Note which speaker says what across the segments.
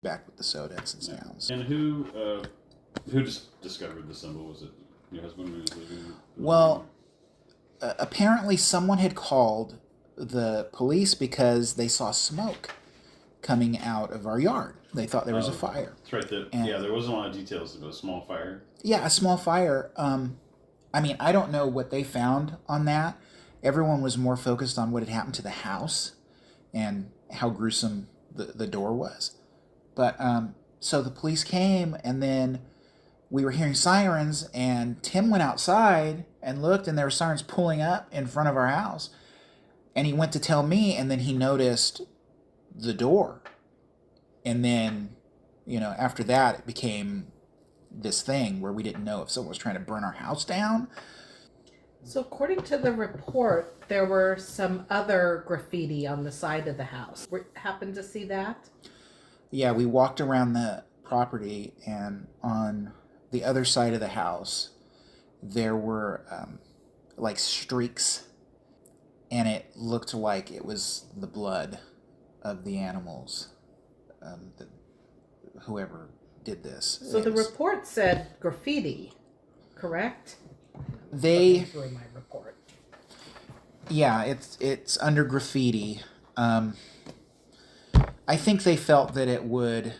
Speaker 1: back with the Sodex and sounds.
Speaker 2: And who just discovered the symbol? Was it your husband who was living?
Speaker 1: Well, apparently someone had called the police because they saw smoke coming out of our yard. They thought there was a fire.
Speaker 2: That's right. There wasn't a lot of details about a small fire.
Speaker 1: Yeah, a small fire. I mean, I don't know what they found on that. Everyone was more focused on what had happened to the house and how gruesome the door was. But so the police came, and then we were hearing sirens, and Tim went outside and looked, and there were sirens pulling up in front of our house. And he went to tell me, and then he noticed the door. And then, after that, it became this thing where we didn't know if someone was trying to burn our house down.
Speaker 3: So according to the report, there were some other graffiti on the side of the house. Happened to see that?
Speaker 1: Yeah, we walked around the property, and on the other side of the house, there were like streaks, and it looked like it was the blood of the animals. Whoever did this.
Speaker 3: So the report said graffiti, correct?
Speaker 1: They
Speaker 3: through my report.
Speaker 1: Yeah, it's under graffiti. I think they felt that it would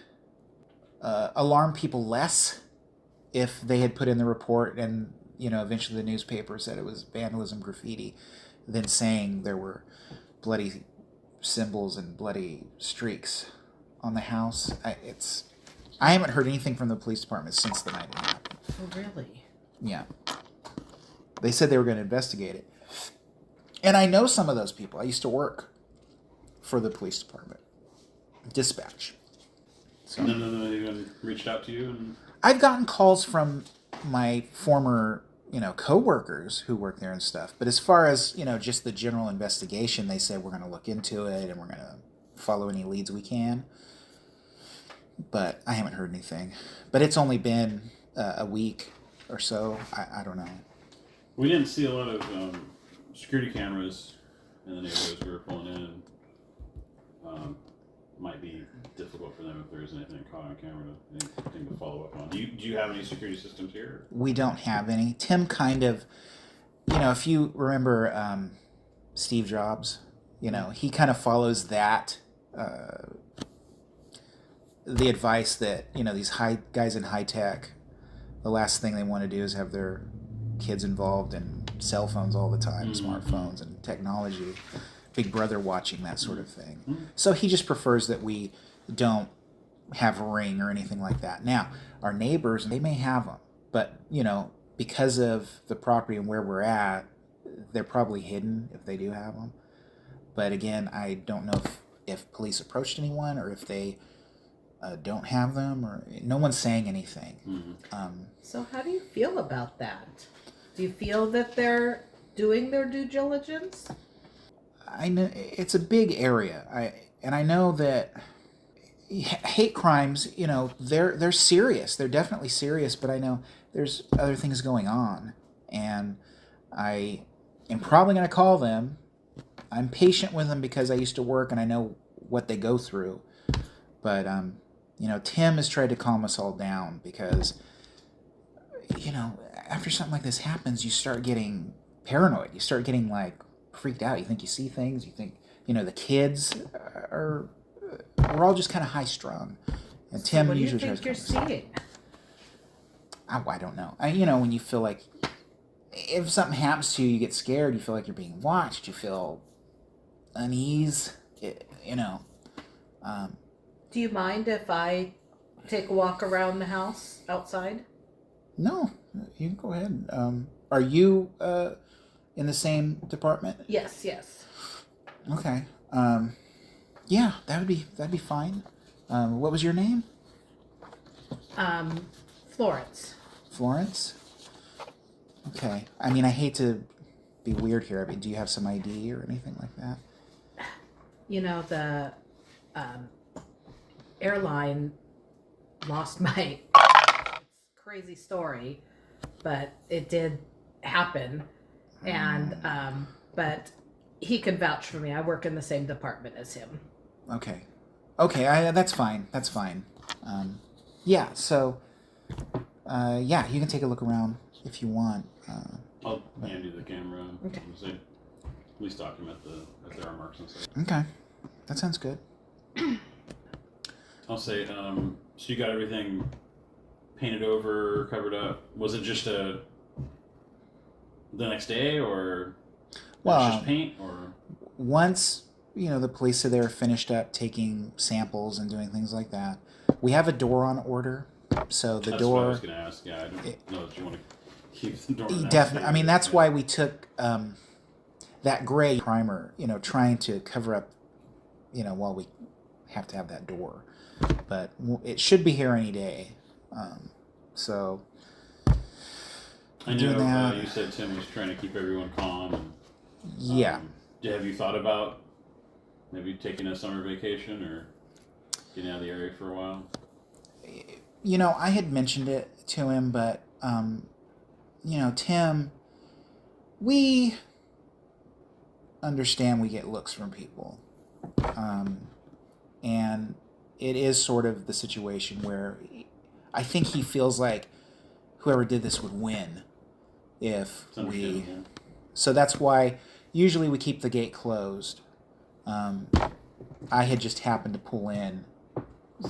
Speaker 1: alarm people less if they had put in the report, and eventually the newspaper said it was vandalism graffiti, than saying there were bloody symbols and bloody streaks on the house. I haven't heard anything from the police department since the night it happened.
Speaker 3: Oh, really?
Speaker 1: Yeah. They said they were going to investigate it. And I know some of those people. I used to work for the police department. Dispatch. So,
Speaker 2: And then they reached out to you?
Speaker 1: I've gotten calls from my former, co-workers who work there and stuff. But as far as, just the general investigation, they said we're going to look into it and we're going to follow any leads we can. But I haven't heard anything. But it's only been a week or so. I don't know.
Speaker 2: We didn't see a lot of security cameras in the neighborhoods we were pulling in. Might be difficult for them if there isn't anything caught on camera, anything to follow up on. Do you have any security systems here?
Speaker 1: We don't have any. Tim kind of, if you remember Steve Jobs, he kind of follows that, the advice that, these guys in high tech, the last thing they want to do is have their kids involved in cell phones all the time, smartphones and technology, Big Brother watching, that sort of thing. So he just prefers that we don't have a ring or anything like that. Now, our neighbors, they may have them, but, because of the property and where we're at, they're probably hidden if they do have them. But again, I don't know if police approached anyone or if they don't have them, or no one's saying anything.
Speaker 3: So how do you feel about that? Do you feel that they're doing their due diligence?
Speaker 1: I know it's a big area. I know that hate crimes, they're serious. They're definitely serious, but I know there's other things going on, and I am probably going to call them. I'm patient with them because I used to work and I know what they go through. But Tim has tried to calm us all down because, after something like this happens, you start getting paranoid. You start getting freaked out. You think you see things. You think, the kids we're all just kind of high strung. And Tim
Speaker 3: what do you
Speaker 1: usually
Speaker 3: think you're seeing?
Speaker 1: I don't know. When you feel like if something happens to you, you get scared. You feel like you're being watched. You feel unease.
Speaker 3: Do you mind if I take a walk around the house outside?
Speaker 1: No, you can go ahead. Are you in the same department?
Speaker 3: Yes.
Speaker 1: Okay. Yeah, that'd be fine. What was your name?
Speaker 3: Florence.
Speaker 1: Florence? Okay. I mean, I hate to be weird here. Do you have some ID or anything like that?
Speaker 3: The airline lost my crazy story, but it did happen. And but he can vouch for me. I work in the same department as him.
Speaker 1: Okay. Okay, that's fine. That's fine. Yeah, so, yeah, you can take a look around if you want.
Speaker 2: I'll hand you the camera.
Speaker 3: Okay.
Speaker 2: And say, at least document if there are marks on site.
Speaker 1: Okay, that sounds good.
Speaker 2: I'll say, so you got everything painted over, covered up. Was it just the next day, or
Speaker 1: Well,
Speaker 2: just paint, or
Speaker 1: once the police are there, finished up taking samples and doing things like that, we have a door on order. So the
Speaker 2: that's
Speaker 1: door.
Speaker 2: what I was going to ask. Yeah, I don't know that you want to keep the door.
Speaker 1: Definitely. I mean, that's why we took that gray primer. Trying to cover up. While we have to have that door, but it should be here any day. So.
Speaker 2: I know you said Tim was trying to keep everyone calm. And,
Speaker 1: yeah.
Speaker 2: Have you thought about maybe taking a summer vacation or getting out of the area for a while?
Speaker 1: I had mentioned it to him, but, Tim, we understand we get looks from people. And it is sort of the situation where I think he feels like whoever did this would win if we... So that's why usually we keep the gate closed. I had just happened to pull in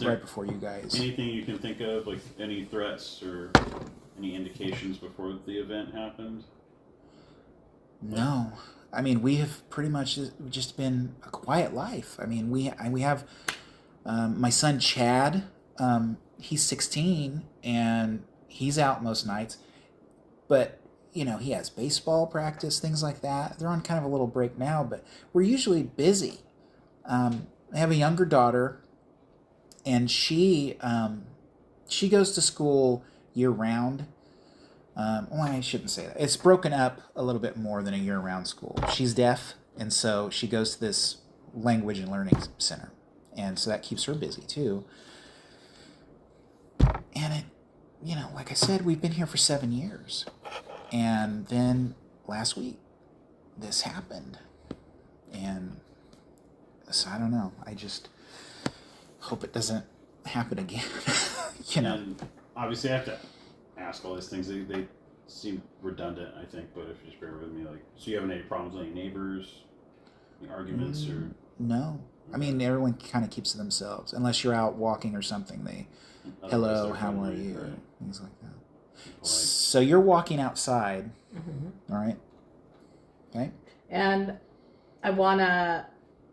Speaker 1: right before you guys.
Speaker 2: Anything you can think of, like any threats or any indications before the event happened?
Speaker 1: No. I mean, we have pretty much just been a quiet life. I mean, we have my son Chad. He's 16 and he's out most nights, but he has baseball practice, things like that. They're on kind of a little break now, but we're usually busy. I have a younger daughter, and she goes to school year round. Well, I shouldn't say that. It's broken up a little bit more than a year-round school. She's deaf, and so she goes to this language and learning center, and so that keeps her busy too. And it, like I said, we've been here for 7 years, and then last week this happened, and so I don't know. I just hope it doesn't happen again.
Speaker 2: And obviously, I have to ask all these things. They seem redundant, I think, but if you just bear with me, so you haven't any problems with any neighbors, any arguments, or?
Speaker 1: No. I mean, everyone kind of keeps to themselves, unless you're out walking or something. Hello, how are you?
Speaker 2: Right.
Speaker 1: Things like that. So you're walking outside, all right? Okay.
Speaker 3: And I want to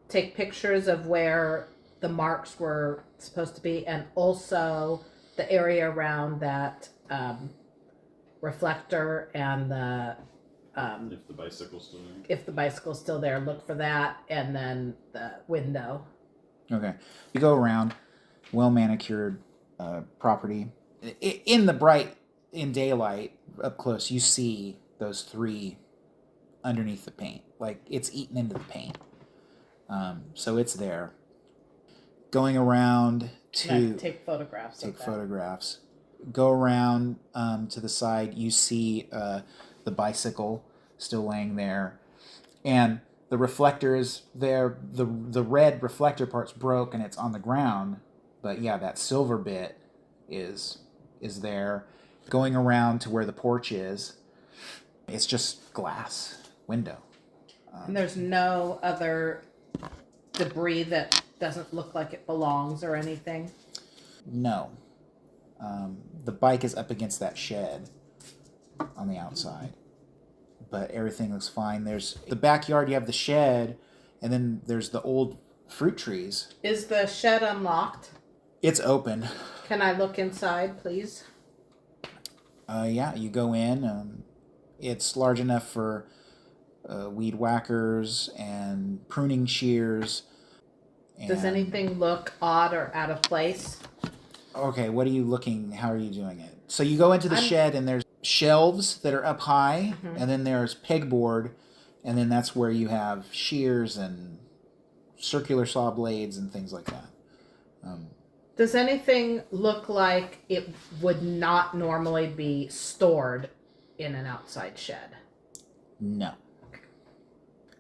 Speaker 3: take pictures of where the marks were supposed to be, and also the area around that reflector and the
Speaker 2: If the bicycle's still there.
Speaker 3: if the bicycle's still there, look for that, and then the window.
Speaker 1: Okay. You go around, well manicured property. In daylight, up close, you see those 3 underneath the paint. Like, it's eaten into the paint. So it's there. Going around to
Speaker 3: take photographs.
Speaker 1: take photographs. Go around to the side. You see the bicycle still laying there, and the reflector is there. The red reflector part's broke and it's on the ground, but yeah, that silver bit is there. Going around to where the porch is, it's just glass window.
Speaker 3: And there's no other debris that doesn't look like it belongs or anything.
Speaker 1: No. The bike is up against that shed on the outside, but everything looks fine. There's the backyard, you have the shed, and then there's the old fruit trees.
Speaker 3: Is the shed unlocked?
Speaker 1: It's open.
Speaker 3: Can I look inside, please?
Speaker 1: Yeah, you go in. It's large enough for weed whackers and pruning shears.
Speaker 3: Does anything look odd or out of place?
Speaker 1: Okay, what are you looking? How are you doing it? So you go into the shed, and there's shelves that are up high, and then there's pegboard, and then that's where you have shears and circular saw blades and things like that.
Speaker 3: Does anything look like it would not normally be stored in an outside shed?
Speaker 1: No.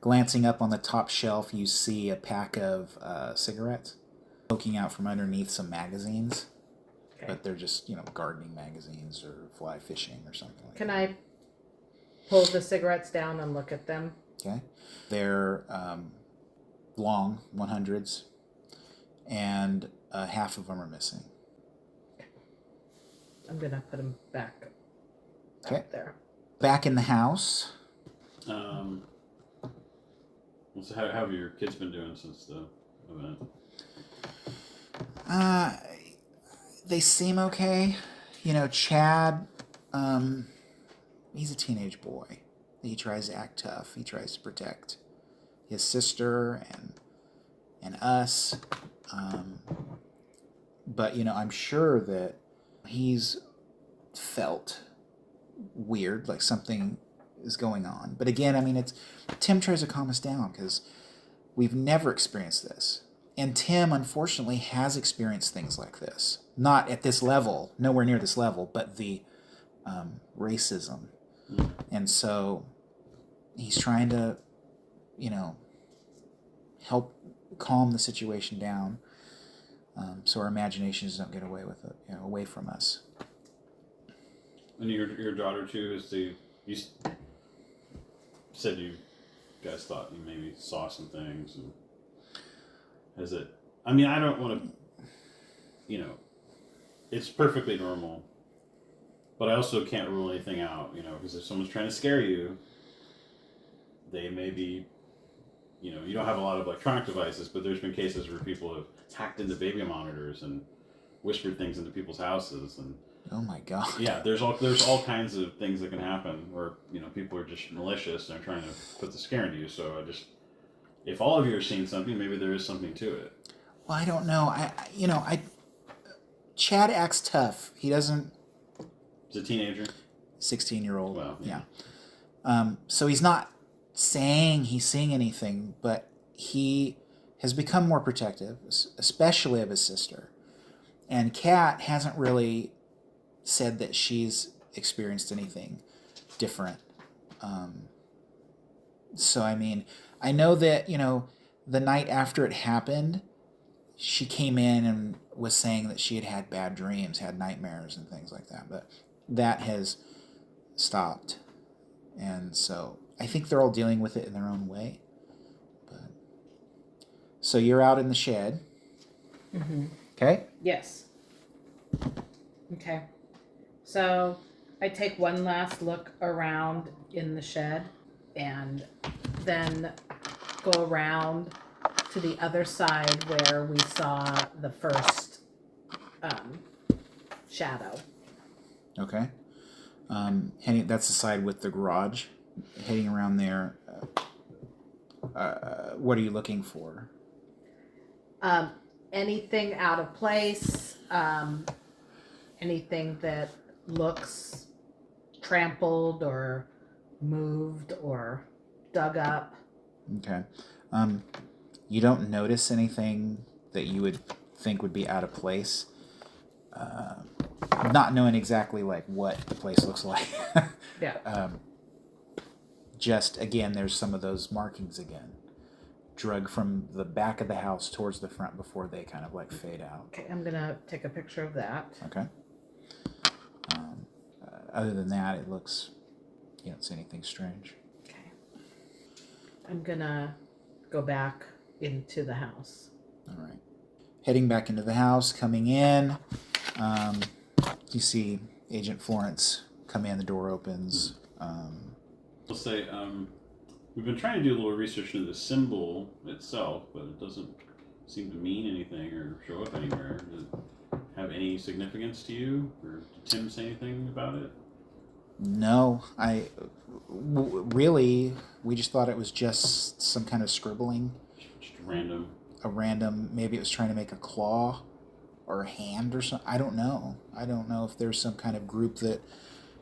Speaker 1: Glancing up on the top shelf, you see a pack of cigarettes. poking out from underneath some magazines,
Speaker 3: Okay.
Speaker 1: but they're just, gardening magazines or fly fishing or something like
Speaker 3: Can
Speaker 1: that.
Speaker 3: I pull the cigarettes down and look at them?
Speaker 1: Okay. They're long 100s, and half of them are missing.
Speaker 3: I'm gonna put them back
Speaker 1: Okay.
Speaker 3: out there.
Speaker 1: Back in the house.
Speaker 2: So how have your kids been doing since the event?
Speaker 1: They seem okay. Chad, he's a teenage boy. He tries to act tough. He tries to protect his sister and us. But, I'm sure that he's felt weird, like something is going on. But again, Tim tries to calm us down because we've never experienced this. And Tim, unfortunately, has experienced things like this. Not at this level, nowhere near this level, but the racism. And so he's trying to, help calm the situation down, so our imaginations don't get away with it, away from us.
Speaker 2: And your daughter too you said you guys thought you maybe saw some things, and has it? I don't want to, it's perfectly normal, but I also can't rule anything out, because if someone's trying to scare you, they may be, you don't have a lot of electronic devices, but there's been cases where people have hacked into baby monitors and whispered things into people's houses, and
Speaker 1: oh my God.
Speaker 2: yeah, there's all kinds of things that can happen where people are just malicious and are trying to put the scare into you. So if all of you are seeing something, maybe there is something to it.
Speaker 1: Well, I don't know. Chad acts tough. He doesn't.
Speaker 2: He's a teenager.
Speaker 1: 16-year-old.
Speaker 2: Well,
Speaker 1: yeah. So he's not saying he's seeing anything, but he has become more protective, especially of his sister. And Kat hasn't really said that she's experienced anything different. So, I know that, the night after it happened, she came in and was saying that she had bad dreams, had nightmares and things like that. But that has stopped. And so I think they're all dealing with it in their own way. But so you're out in the shed.
Speaker 3: Mm-hmm.
Speaker 1: Okay?
Speaker 3: Yes. Okay. So I take one last look around in the shed and then go around to the other side where we saw the first shadow.
Speaker 1: Okay. That's the side with the garage. Heading around there, what are you looking for?
Speaker 3: Anything out of place, anything that looks trampled or moved or dug up.
Speaker 1: Okay. You don't notice anything that you would think would be out of place. Not knowing exactly what the place looks like.
Speaker 3: Yeah.
Speaker 1: Just again, there's some of those markings again, drug from the back of the house towards the front before they kind of fade out.
Speaker 3: Okay, I'm gonna take a picture of that.
Speaker 1: Okay. Other than that, it looks, you don't see anything strange.
Speaker 3: Okay. I'm gonna go back into the house.
Speaker 1: All right. Heading back into the house, coming in, you see Agent Florence come in, the door opens.
Speaker 2: I'll say, we've been trying to do a little research into the symbol itself, but it doesn't seem to mean anything or show up anywhere. Does it have any significance to you? Or did Tim say anything about it?
Speaker 1: No, really, we just thought it was just some kind of scribbling.
Speaker 2: Just random.
Speaker 1: A random, maybe it was trying to make a claw or a hand or something. I don't know. I don't know if there's some kind of group that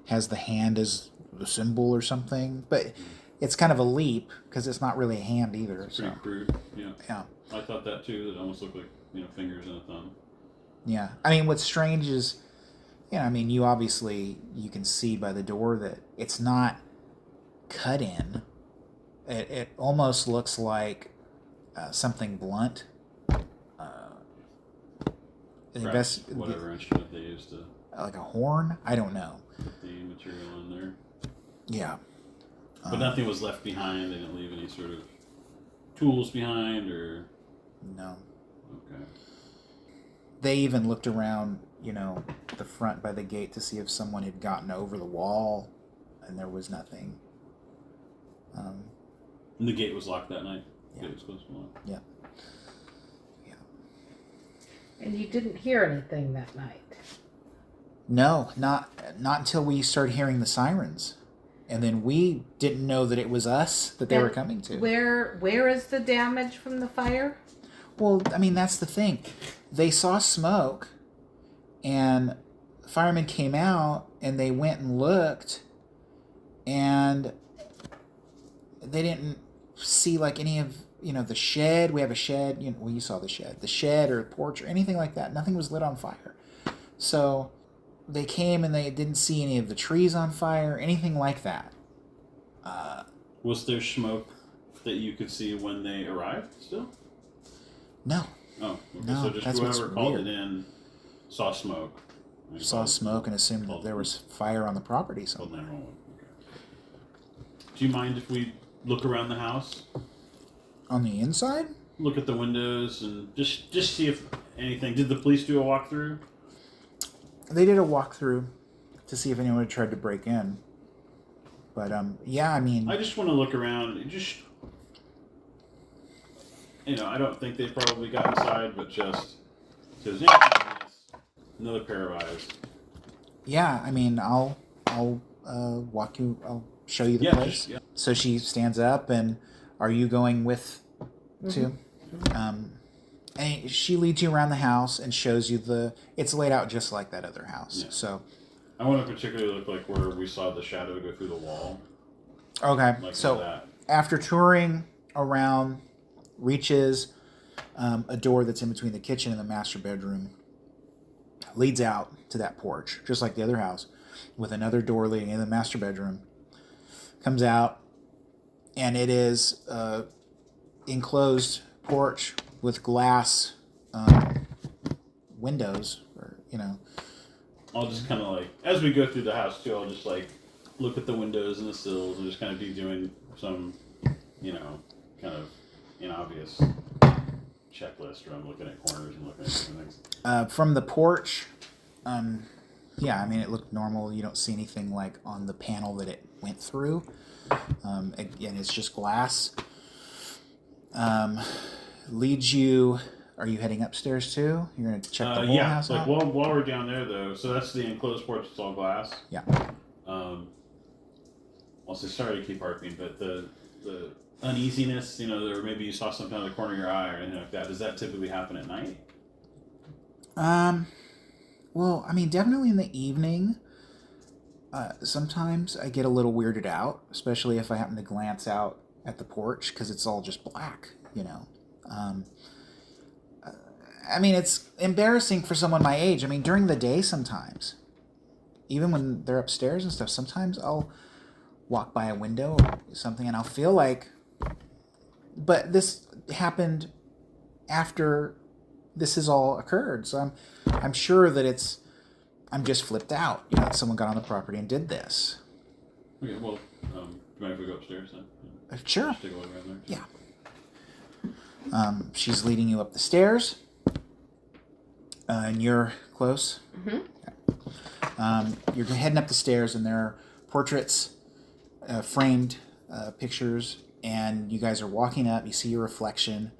Speaker 1: has the hand as the symbol or something. But it's kind of a leap because it's not really a hand either.
Speaker 2: It's pretty crude. Yeah.
Speaker 1: Yeah.
Speaker 2: I thought that too. It almost looked like fingers and a thumb.
Speaker 1: Yeah. I mean, what's strange is, you obviously, you can see by the door that it's not cut in. It almost looks like something blunt.
Speaker 2: whatever instrument they used to,
Speaker 1: like a horn. I don't know.
Speaker 2: put the material in there.
Speaker 1: Yeah.
Speaker 2: But nothing was left behind. They didn't leave any sort of tools behind, or
Speaker 1: No.
Speaker 2: okay.
Speaker 1: They even looked around, the front by the gate to see if someone had gotten over the wall, and there was nothing.
Speaker 2: And the gate was locked that night.
Speaker 1: Yeah.
Speaker 2: The gate was closed and locked.
Speaker 1: Yeah.
Speaker 3: And you didn't hear anything that night.
Speaker 1: No, not until we started hearing the sirens, and then we didn't know that it was us that they were coming to.
Speaker 3: Where is the damage from the fire?
Speaker 1: Well, I mean, that's the thing. They saw smoke, and firemen came out, and they went and looked, and they didn't see like any of the shed. We have a shed. You saw the shed or porch or anything like that. Nothing was lit on fire. So they came and they didn't see any of the trees on fire, anything like that.
Speaker 2: Was there smoke that you could see when they arrived still?
Speaker 1: No.
Speaker 2: Oh, okay.
Speaker 1: No,
Speaker 2: So just
Speaker 1: that's what's
Speaker 2: whoever called
Speaker 1: weird.
Speaker 2: it in saw smoke.
Speaker 1: Saw smoke and assumed that there was fire on the property
Speaker 2: Called
Speaker 1: somewhere.
Speaker 2: 911. Okay. Do you mind if we look around the house?
Speaker 1: On the inside?
Speaker 2: Look at the windows and just see if anything. Did the police do a walkthrough?
Speaker 1: They did a walkthrough to see if anyone had tried to break in. But, yeah, I mean...
Speaker 2: I just want to look around. I don't think they probably got inside, but just... Because another pair of eyes.
Speaker 1: Yeah, I mean, I'll walk you... I'll show you the place.
Speaker 2: Yeah.
Speaker 1: So she stands up, and are you going with too? And she leads you around the house and shows you it's laid out just like that other house.
Speaker 2: Yeah.
Speaker 1: So...
Speaker 2: I want to particularly look like where we saw the shadow go through the wall.
Speaker 1: Okay,
Speaker 2: Like
Speaker 1: so
Speaker 2: that.
Speaker 1: after touring around, reaches a door that's in between the kitchen and the master bedroom, leads out to that porch, just like the other house, with another door leading into the master bedroom. Comes out, and it is enclosed porch with glass windows,
Speaker 2: I'll just kind of like, as we go through the house too, I'll just like look at the windows and the sills and just kind of be doing some, kind of inobvious checklist where I'm looking at corners and looking at different things.
Speaker 1: From the porch, yeah, I mean, it looked normal. You don't see anything like on the panel that it went through. Again, it's just glass. Leads you... Are you heading upstairs too? You're going to check the whole house out?
Speaker 2: While we're down there though, so that's the enclosed porch, it's all glass.
Speaker 1: Yeah.
Speaker 2: I'll say sorry to keep harping, but the uneasiness, or maybe you saw something out of the corner of your eye or anything like that, does that typically happen at night?
Speaker 1: Well, I mean, definitely in the evening. Sometimes I get a little weirded out, especially if I happen to glance out at the porch because it's all just black, I mean, it's embarrassing for someone my age. I mean, during the day sometimes, even when they're upstairs and stuff, sometimes I'll walk by a window or something and I'll feel like... But this happened after this has all occurred, so I'm sure that I'm just flipped out. That someone got on the property and did this.
Speaker 2: Okay, well, do you mind if we go upstairs then?
Speaker 1: Sure.
Speaker 2: Just take a look around there.
Speaker 1: Yeah. She's leading you up the stairs. And you're close?
Speaker 3: Mm-hmm.
Speaker 1: You're heading up the stairs, and there are portraits, framed pictures, and you guys are walking up. You see your reflection,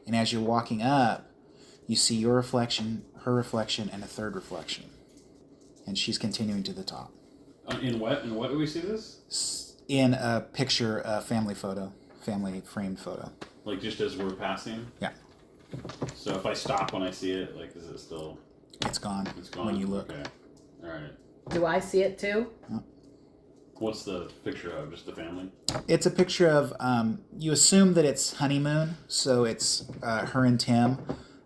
Speaker 1: and as you're walking up, you see your reflection, her reflection, and a third reflection. And she's continuing to the top.
Speaker 2: In what? In what do we see this?
Speaker 1: In a picture, a family framed photo.
Speaker 2: Like just as we're passing?
Speaker 1: Yeah.
Speaker 2: So if I stop when I see it, like, is it still...
Speaker 1: It's gone.
Speaker 2: It's gone?
Speaker 1: When you look.
Speaker 2: Okay. All right.
Speaker 3: Do I see it too?
Speaker 2: What's the picture of? Just the family?
Speaker 1: It's a picture of, you assume that it's honeymoon, so it's her and Tim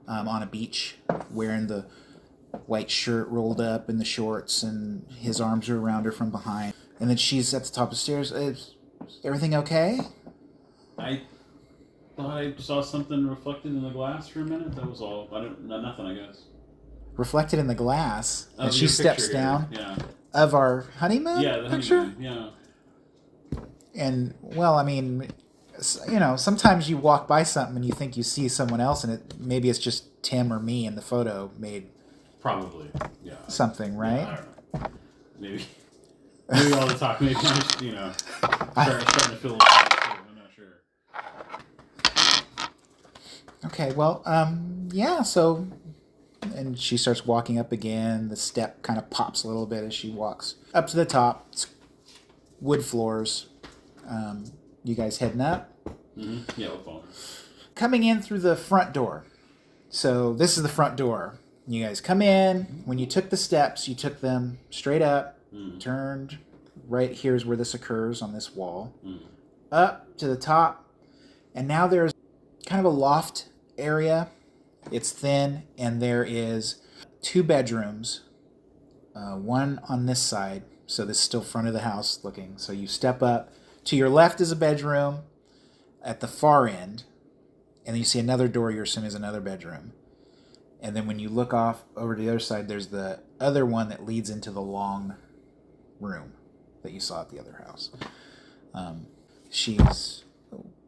Speaker 1: on a beach wearing the white shirt rolled up and the shorts, and his arms are around her from behind. And then she's at the top of the stairs. Is everything okay?
Speaker 2: I thought I saw something reflected in the glass for a minute. That was all. Nothing, I guess.
Speaker 1: reflected in the glass,
Speaker 2: Oh,
Speaker 1: and she
Speaker 2: your
Speaker 1: steps
Speaker 2: picture here.
Speaker 1: down
Speaker 2: Yeah.
Speaker 1: of our honeymoon
Speaker 2: Yeah, the
Speaker 1: picture.
Speaker 2: honeymoon, yeah.
Speaker 1: And well, I mean, sometimes you walk by something and you think you see someone else, and maybe it's just Tim or me in the photo made
Speaker 2: Probably. Yeah.
Speaker 1: something, right?
Speaker 2: Yeah, I don't know. Maybe all the talk. Maybe I'm just, starting to feel a little bit. I'm not sure.
Speaker 1: Okay, well, yeah, so, and she starts walking up again. The step kind of pops a little bit as she walks up to the top. It's wood floors. You guys heading up?
Speaker 2: Mm-hmm. Yeah, we'll follow.
Speaker 1: Coming in through the front door. So this is the front door. You guys come in. When you took the steps, you took them straight up, turned right. Here's where this occurs on this wall. Up to the top. And now there's kind of a loft area. It's thin, and there is 2 bedrooms. One on this side. So this is still front of the house looking. So you step up. To your left is a bedroom at the far end. And then you see another door you assume is another bedroom. And then when you look off over to the other side, there's the other one that leads into the long room that you saw at the other house.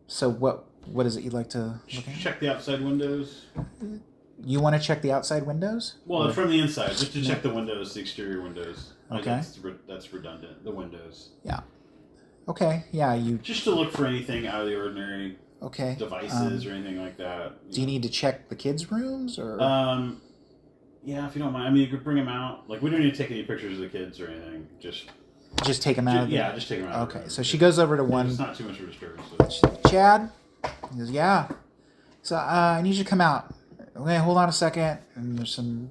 Speaker 1: So what is it you'd like to look at?
Speaker 2: Check the outside windows.
Speaker 1: You want to check the outside windows?
Speaker 2: Well, from the inside, just to check the windows, the exterior windows.
Speaker 1: Okay.
Speaker 2: That's redundant. The windows.
Speaker 1: Yeah. Okay. Yeah.
Speaker 2: Just to look for anything out of the ordinary.
Speaker 1: Okay.
Speaker 2: Devices or anything like that.
Speaker 1: Do you need to check the kids' rooms or?
Speaker 2: Yeah, if you don't mind. I mean, you could bring them out. Like, we don't need to take any pictures of the kids or anything.
Speaker 1: Just take them out.
Speaker 2: Just take them out.
Speaker 1: Okay, so she goes over to one.
Speaker 2: It's not too much of a disturbance. So.
Speaker 1: Chad, he goes, yeah. So I need you to come out. Okay, hold on a second. And there's some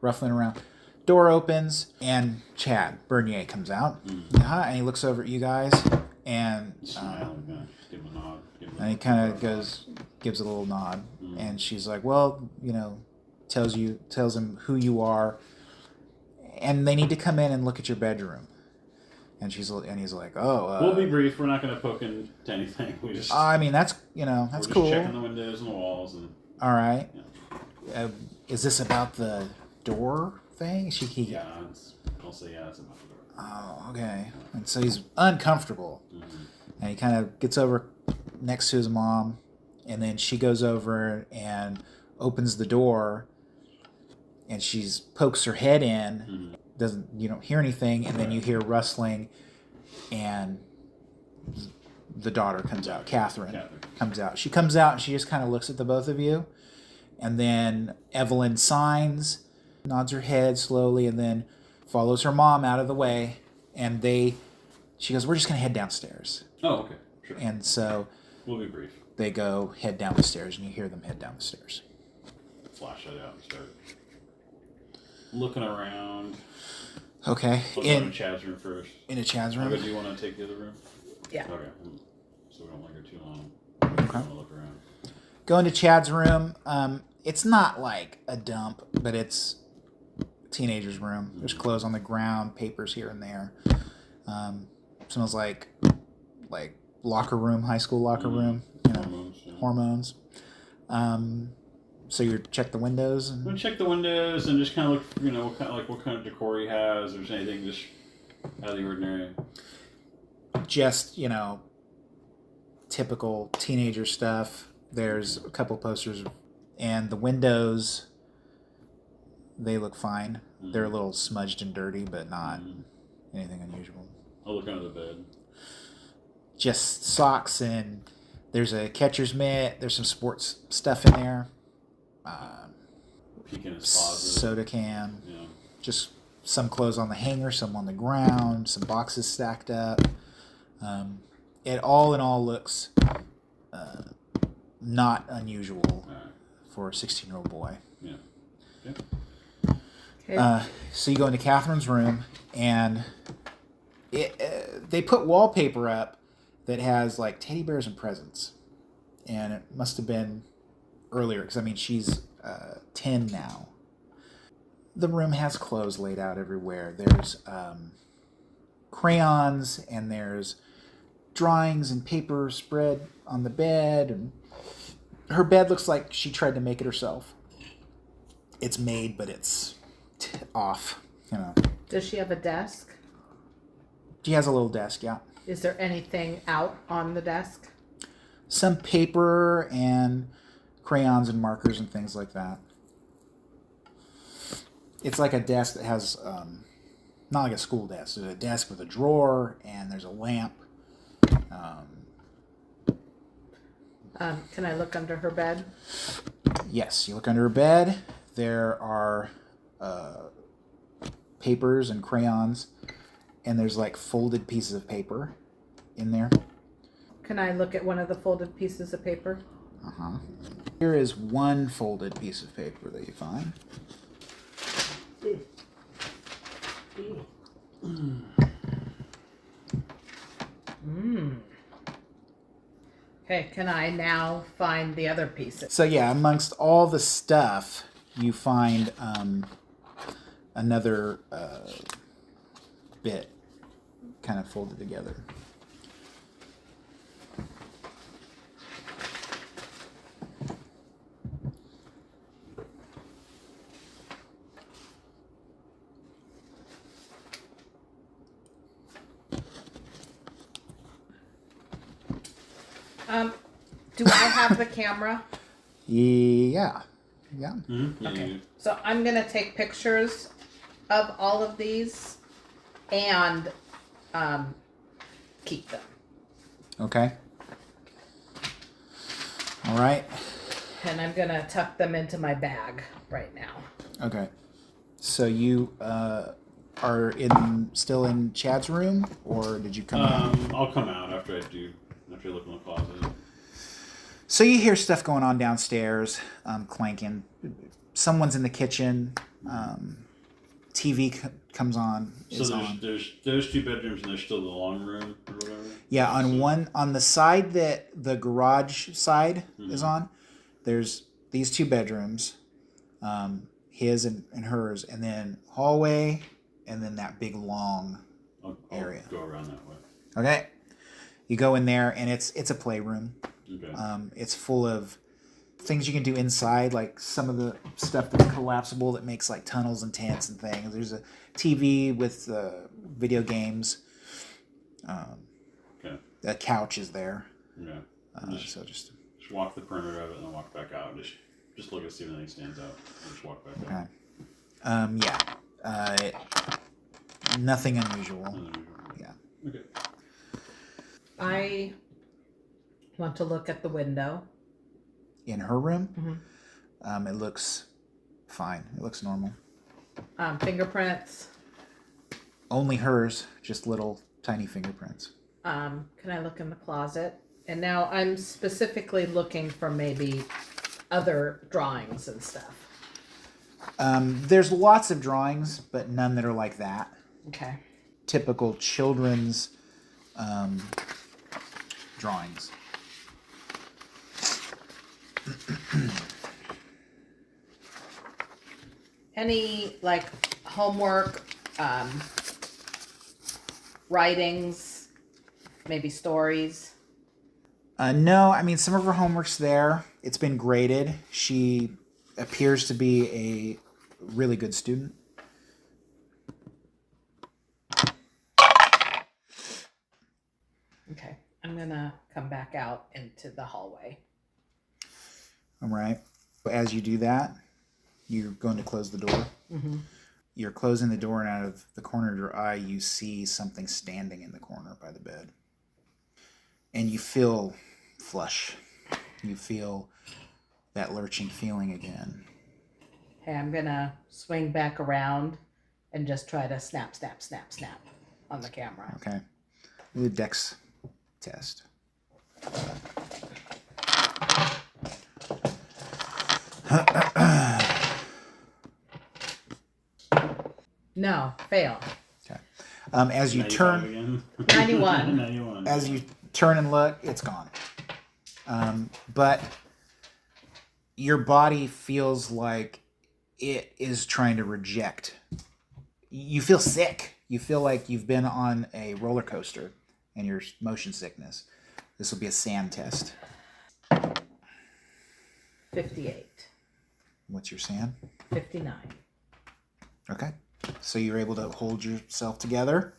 Speaker 1: ruffling around. Door opens and Chad Bernier comes out. And he looks over at you guys and
Speaker 2: smile. Give him a nod.
Speaker 1: And he kind of gives a little nod, and she's like, "Well, tells him who you are, and they need to come in and look at your bedroom." And he's like, "Oh,
Speaker 2: we'll be brief. We're not going to poke into anything. We just.
Speaker 1: I mean, that's that's
Speaker 2: we're just
Speaker 1: cool.
Speaker 2: Checking the windows and the walls and.
Speaker 1: All right. Yeah. Is this about the door thing?
Speaker 2: Yeah, I'll say yeah. It's about the door.
Speaker 1: Oh, okay. And so he's uncomfortable. And he kind of gets over next to his mom, and then she goes over and opens the door, and she pokes her head in. You don't hear anything, and then you hear rustling, and the daughter comes out. Catherine comes out. She comes out, and she just kind of looks at the both of you, and then Evelyn signs, nods her head slowly, and then follows her mom out of the way, and she goes, "We're just going to head downstairs."
Speaker 2: Oh, okay. Sure.
Speaker 1: And so
Speaker 2: we'll be brief.
Speaker 1: They head down the stairs, and you hear them head down the stairs.
Speaker 2: Flashlight out and start looking around.
Speaker 1: Okay.
Speaker 2: We'll go in Chad's room first.
Speaker 1: Into Chad's room?
Speaker 2: Do you want to take the other room?
Speaker 3: Yeah.
Speaker 2: Okay. So we don't linger too long. Okay. Want to look around.
Speaker 1: Go into Chad's room. It's not like a dump, but it's a teenager's room. There's clothes on the ground, papers here and there. Smells like locker room, high school locker room. Hormones. So you check the windows.
Speaker 2: We check the windows and just kind of look, what kind of decor he has. If there's anything just out of the ordinary.
Speaker 1: Just typical teenager stuff. There's a couple posters, and the windows. They look fine. They're a little smudged and dirty, but not anything unusual.
Speaker 2: I'll look under the bed.
Speaker 1: Just socks, and there's a catcher's mitt. There's some sports stuff in there.
Speaker 2: Peek in his closet.
Speaker 1: Soda can.
Speaker 2: Yeah.
Speaker 1: Just some clothes on the hanger, some on the ground, some boxes stacked up. It all in all looks not unusual for a 16-year-old boy.
Speaker 2: Yeah.
Speaker 3: Okay.
Speaker 1: So you go into Catherine's room, and they put wallpaper up that has like teddy bears and presents, and it must have been earlier because she's 10 now. The room has clothes laid out everywhere. There's crayons, and there's drawings and paper spread on the bed, and her bed looks like she tried to make it herself. it's made, but it's off. You know.
Speaker 3: Does she have a desk?
Speaker 1: She has a little desk. Yeah.
Speaker 3: Is there anything out on the desk?
Speaker 1: Some paper and crayons and markers and things like that. It's like a desk that has, not like a school desk. There's a desk with a drawer and there's a lamp.
Speaker 3: Can I look under her bed?
Speaker 1: Yes, you look under her bed. There are papers and crayons, and there's like folded pieces of paper in there.
Speaker 3: Can I look at one of the folded pieces of paper?
Speaker 1: Here is one folded piece of paper that you find.
Speaker 3: Okay, can I now find the other pieces?
Speaker 1: So yeah, amongst all the stuff, you find another bit kind of folded together.
Speaker 3: Do I have the camera?
Speaker 1: Yeah. Yeah.
Speaker 2: Mm-hmm. Yeah,
Speaker 3: Okay. So I'm going to take pictures of all of these and keep them.
Speaker 1: Okay. All right.
Speaker 3: And I'm going to tuck them into my bag right now.
Speaker 1: Okay. So you are still in Chad's room, or did you come out?
Speaker 2: I'll come out after I look in the closet.
Speaker 1: So you hear stuff going on downstairs, clanking. Someone's in the kitchen. TV comes on.
Speaker 2: So there's those two bedrooms and there's still the long room or whatever.
Speaker 1: Yeah, on the side that the garage side is on, there's these two bedrooms, his and hers, and then hallway, and then that big long area.
Speaker 2: I'll go around that way.
Speaker 1: Okay, you go in there, and it's a playroom.
Speaker 2: Okay.
Speaker 1: It's full of things you can do inside, like some of the stuff that's collapsible that makes like tunnels and tents and things. There's a TV with video games.
Speaker 2: Okay.
Speaker 1: A couch is there.
Speaker 2: Yeah.
Speaker 1: So just
Speaker 2: walk the perimeter of it and then walk back out. Just look and see if anything stands out. And just walk back out.
Speaker 1: Nothing unusual. Yeah.
Speaker 2: Okay.
Speaker 3: I want to look at the window.
Speaker 1: In her room,
Speaker 3: Mm-hmm.
Speaker 1: It looks fine. It looks normal.
Speaker 3: Fingerprints.
Speaker 1: Only hers, just little tiny fingerprints.
Speaker 3: Can I look in the closet? And now I'm specifically looking for maybe other drawings and stuff.
Speaker 1: There's lots of drawings, but none that are like that.
Speaker 3: Okay.
Speaker 1: Typical children's drawings.
Speaker 3: Any like homework, writings, maybe stories?
Speaker 1: No, I mean, some of her homework's there. It's been graded. She appears to be a really good student.
Speaker 3: Okay. I'm going to come back out into the hallway.
Speaker 1: All right. As you do that, you're going to close the door.
Speaker 3: Mm-hmm.
Speaker 1: You're closing the door, and out of the corner of your eye, you see something standing in the corner by the bed. And you feel flush. You feel that lurching feeling again.
Speaker 3: Hey, I'm going to swing back around and just try to snap, snap, snap, snap on the camera.
Speaker 1: Okay. Do the dex test.
Speaker 3: No, fail.
Speaker 1: Okay. As you turn,
Speaker 2: again?
Speaker 3: 91.
Speaker 2: 91.
Speaker 1: as you turn and look, it's gone. But your body feels like it is trying to reject. You feel sick. You feel like you've been on a roller coaster and you're motion sickness. This will be a sand test.
Speaker 3: 58.
Speaker 1: What's your SAN?
Speaker 3: 59.
Speaker 1: Okay. So you're able to hold yourself together.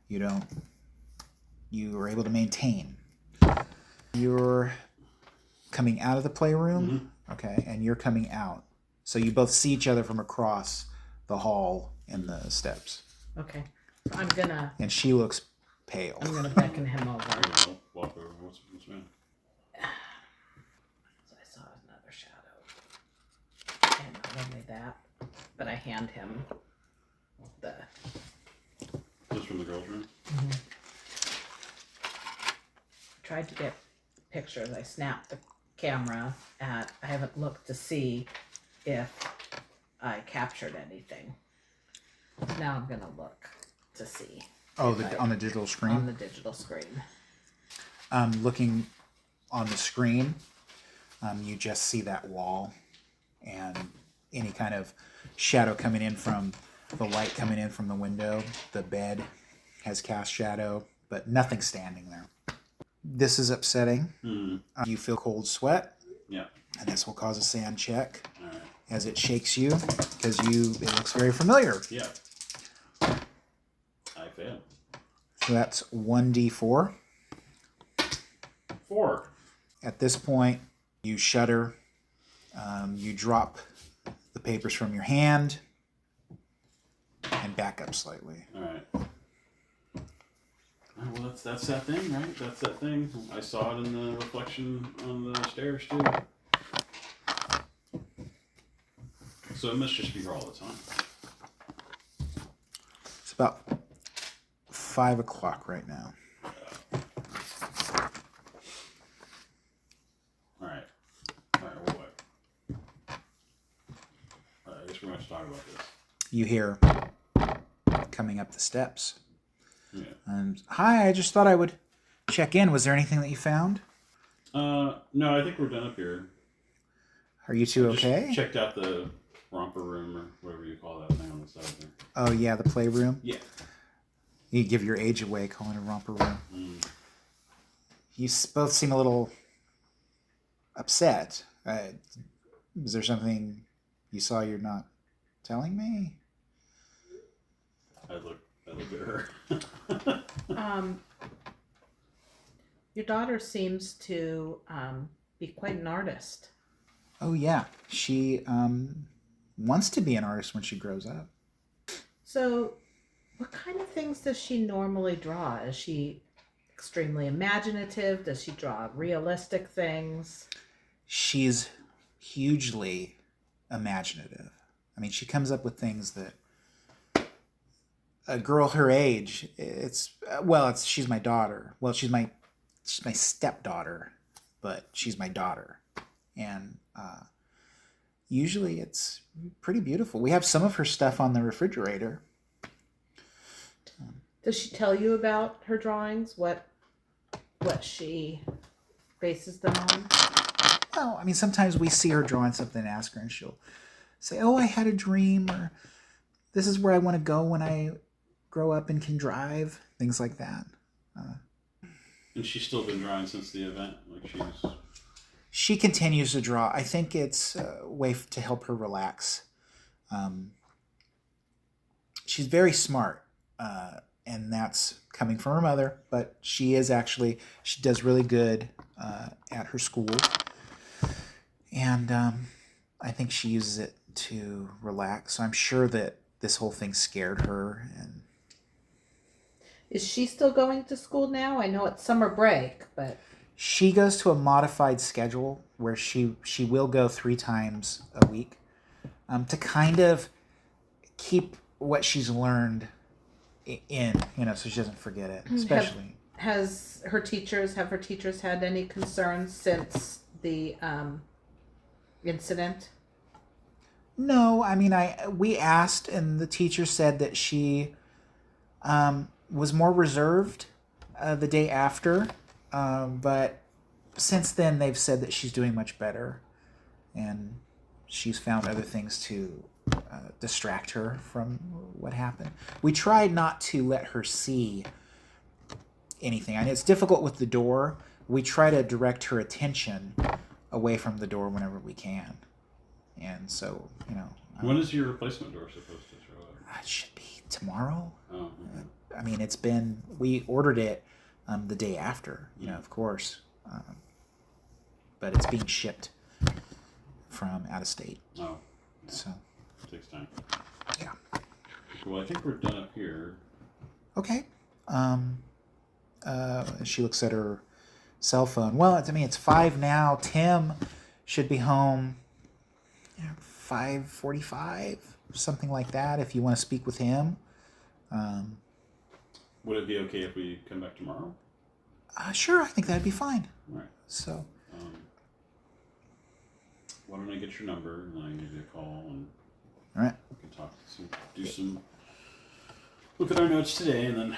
Speaker 1: You are able to maintain. You're coming out of the playroom.
Speaker 2: Mm-hmm.
Speaker 1: Okay. And you're coming out. So you both see each other from across the hall and the steps.
Speaker 3: Okay. So I'm gonna
Speaker 1: And she looks pale.
Speaker 3: beckon him over.
Speaker 2: I'll walk over. What's wrong?
Speaker 3: So I saw another shadow. And not only that, but I hand him the...
Speaker 2: Just from the girls' room?
Speaker 3: Tried to get pictures. I snapped the camera I haven't looked to see if I captured anything. Now I'm gonna look to see.
Speaker 1: Oh, on the digital screen?
Speaker 3: On the digital screen.
Speaker 1: Looking on the screen, you just see that wall and any kind of shadow coming in from the light coming in from the window. The bed has cast shadow, but nothing standing there. This is upsetting.
Speaker 2: Mm-hmm.
Speaker 1: You feel cold sweat.
Speaker 2: Yeah.
Speaker 1: And this will cause a SAN check.
Speaker 2: All right.
Speaker 1: As it shakes you, because it looks very familiar.
Speaker 2: Yeah. I failed.
Speaker 1: So that's 1d4.
Speaker 2: 4.
Speaker 1: At this point, you shudder. You drop the papers from your hand and back up slightly.
Speaker 2: All right. Oh, well, that's that thing, right? That's that thing. I saw it in the reflection on the stairs too. So it must just be her all the time.
Speaker 1: It's about 5 o'clock right now.
Speaker 2: All right. Well, what? I guess we're going to talk about this.
Speaker 1: You hear coming up the steps.
Speaker 2: Yeah.
Speaker 1: Hi, I just thought I would check in. Was there anything that you found?
Speaker 2: No, I think we're done up here.
Speaker 1: Are you two
Speaker 2: Just
Speaker 1: okay?
Speaker 2: checked out the romper room or whatever you call that thing on the side there.
Speaker 1: Oh, yeah, the playroom.
Speaker 2: Yeah.
Speaker 1: You give your age away calling it a romper room.
Speaker 2: Mm.
Speaker 1: You both seem a little upset. Is there something you saw you're not telling me?
Speaker 2: I look at her.
Speaker 3: Your daughter seems to be quite an artist.
Speaker 1: Oh, yeah. She wants to be an artist when she grows up.
Speaker 3: So, what kind of things does she normally draw? Is she extremely imaginative? Does she draw realistic things?
Speaker 1: She's hugely imaginative. I mean, she comes up with things that a girl her age, she's my daughter. Well, she's my stepdaughter, but she's my daughter. And usually it's pretty beautiful. We have some of her stuff on the refrigerator.
Speaker 3: Does she tell you about her drawings? What she bases them on?
Speaker 1: Well, I mean, sometimes we see her drawing something and ask her, and she'll say, "Oh, I had a dream," or "This is where I want to go when I grow up and can drive," things like that.
Speaker 2: And she's still been drawing since the event. Like
Speaker 1: she continues to draw. I think it's a way to help her relax. She's very smart, and that's coming from her mother. But she does really good at her school, and I think she uses it to relax. So I'm sure that this whole thing scared her. And
Speaker 3: is she still going to school now? I know it's summer break, but
Speaker 1: she goes to a modified schedule where she will go 3 times a week to kind of keep what she's learned in, so she doesn't forget it, especially.
Speaker 3: Have her teachers had any concerns since the incident?
Speaker 1: No, I mean, we asked, and the teacher said that she was more reserved the day after, but since then they've said that she's doing much better, and she's found other things to distract her from what happened. We tried not to let her see anything. I know it's difficult with the door. We try to direct her attention away from the door whenever we can. And so,
Speaker 2: When is your replacement door supposed to show up?
Speaker 1: it should be tomorrow.
Speaker 2: Oh,
Speaker 1: I mean, we ordered it the day after, of course. But it's being shipped from out of state.
Speaker 2: oh,
Speaker 1: So,
Speaker 2: it takes time.
Speaker 1: yeah.
Speaker 2: Well, I think we're done up here.
Speaker 1: Okay. She looks at her cell phone. Well, it's 5 now. Tim should be home 5:45, something like that, if you want to speak with him.
Speaker 2: Would it be okay if we come back tomorrow?
Speaker 1: Sure, I think that'd be fine.
Speaker 2: All right.
Speaker 1: So,
Speaker 2: why don't I get your number and then I can give you a call and
Speaker 1: all right.
Speaker 2: we can look at our notes today and then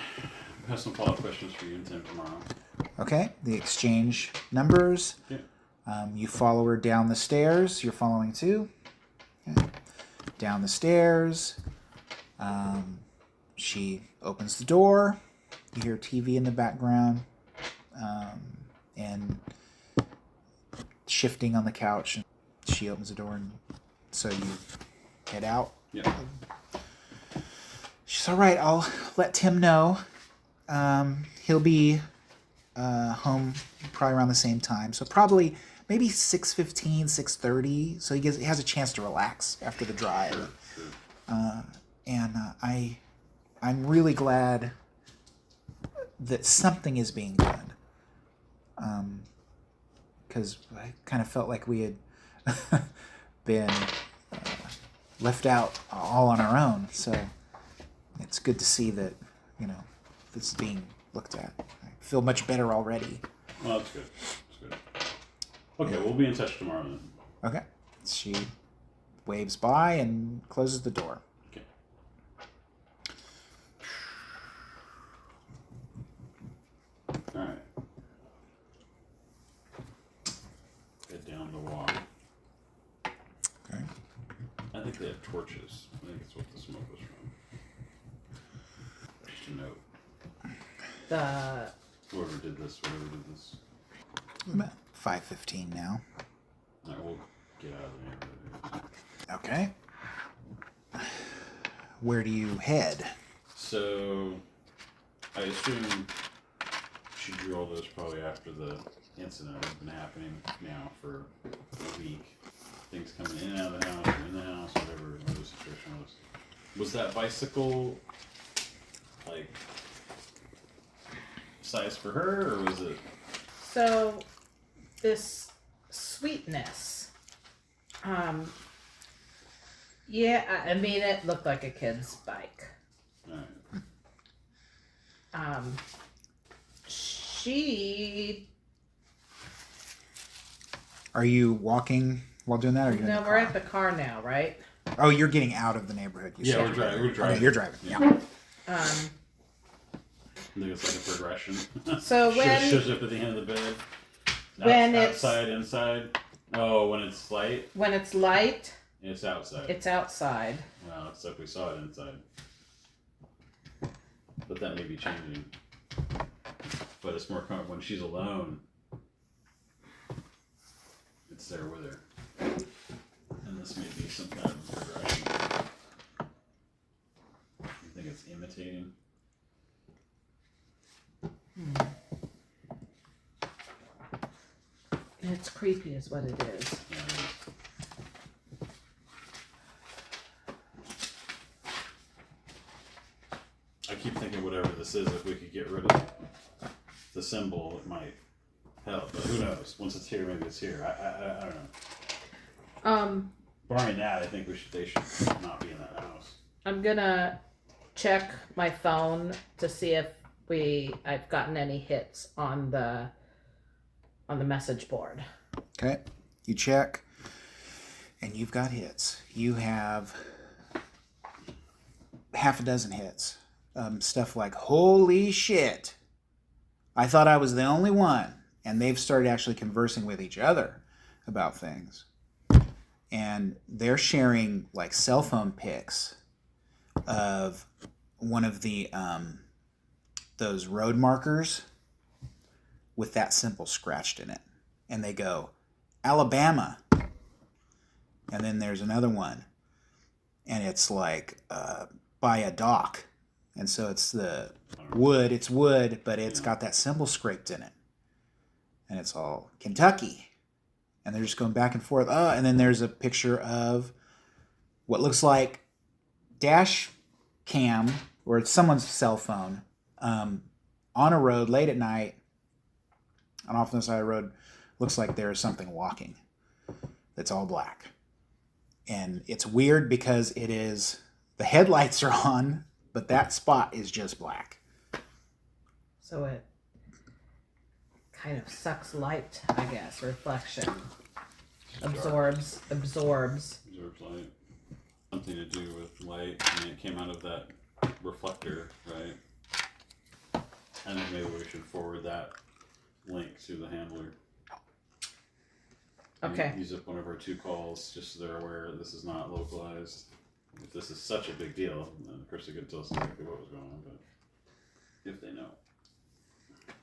Speaker 2: have some follow-up questions for you and Tim tomorrow.
Speaker 1: Okay, the exchange numbers.
Speaker 2: Yeah.
Speaker 1: You follow her down the stairs. You're following too. Okay. Down the stairs. She opens the door. You hear TV in the background. And shifting on the couch. She opens the door, and so you head out.
Speaker 2: Yeah.
Speaker 1: She's all right. I'll let Tim know. He'll be home probably around the same time. So probably maybe 6:15, 6:30. So he has a chance to relax after the drive.
Speaker 2: Sure.
Speaker 1: And I'm really glad that something is being done. Because I kind of felt like we had been left out all on our own. So it's good to see that, this is being looked at. I feel much better already.
Speaker 2: Well, that's good. Okay, we'll be in touch tomorrow then.
Speaker 1: Okay. She waves by and closes the door.
Speaker 2: Okay. All right. Head down the walk.
Speaker 1: Okay.
Speaker 2: I think they have torches. I think that's what the smoke was from. Just a note. Whoever did this.
Speaker 1: I'm at 5:15 now.
Speaker 2: All right, we'll get out of the neighborhood.
Speaker 1: Okay. Where do you head?
Speaker 2: So, I assume she drew all those probably after the incident that's been happening now for a week. Things coming in and out of the house, or in the house, whatever the situation was. Was that bicycle, like, size for her, or was it?
Speaker 3: So, this sweetness, yeah, I mean, it looked like a kid's bike.
Speaker 2: Alright.
Speaker 3: She.
Speaker 1: Are you walking while doing that, or are you in
Speaker 3: No,
Speaker 1: the
Speaker 3: we're
Speaker 1: car?
Speaker 3: at the car now, right?
Speaker 1: Oh, you're getting out of the neighborhood. You
Speaker 2: Yeah,
Speaker 1: said.
Speaker 2: we're driving.
Speaker 1: Okay, you're driving. Yeah.
Speaker 2: I think it's like a progression.
Speaker 3: So when
Speaker 2: shows up at the end of the bed.
Speaker 3: When it's-
Speaker 2: outside, inside. Oh, when it's light,
Speaker 3: it's light,
Speaker 2: it's outside.
Speaker 3: it's outside.
Speaker 2: Well, except we saw it inside. But that may be changing. But it's more common when she's alone. It's there with her. And this may be some kind of progression. You think it's imitating?
Speaker 3: It's creepy, is what it is.
Speaker 2: Yeah, it is. I keep thinking whatever this is, if we could get rid of the symbol, it might help. But who knows? Once it's here, maybe it's here. I don't know. Barring that, I think they should not be in that house.
Speaker 3: I'm gonna check my phone to see if I've gotten any hits on the message board.
Speaker 1: Okay. You check, and you've got hits. You have half a dozen hits. Stuff like, holy shit, I thought I was the only one. And they've started actually conversing with each other about things. And they're sharing like cell phone pics of one of the those road markers with that symbol scratched in it. And they go, Alabama. And then there's another one, and it's like by a dock, and so it's the wood. It's wood, but it's got that symbol scraped in it, and it's all Kentucky, and they're just going back and forth. And then there's a picture of what looks like dash cam, or it's someone's cell phone, on a road late at night, and off on the side of the road, looks like there is something walking that's all black. And it's weird because it is, the headlights are on, but that spot is just black.
Speaker 3: So it kind of sucks light, I guess, reflection. Absorbs
Speaker 2: light. Something to do with light. I mean, it came out of that reflector, right? I think maybe we should forward that link to the handler.
Speaker 3: Okay.
Speaker 2: Use up one of our 2 calls just so they're aware this is not localized. If this is such a big deal, then Krista could tell us exactly what was going on, but if they know.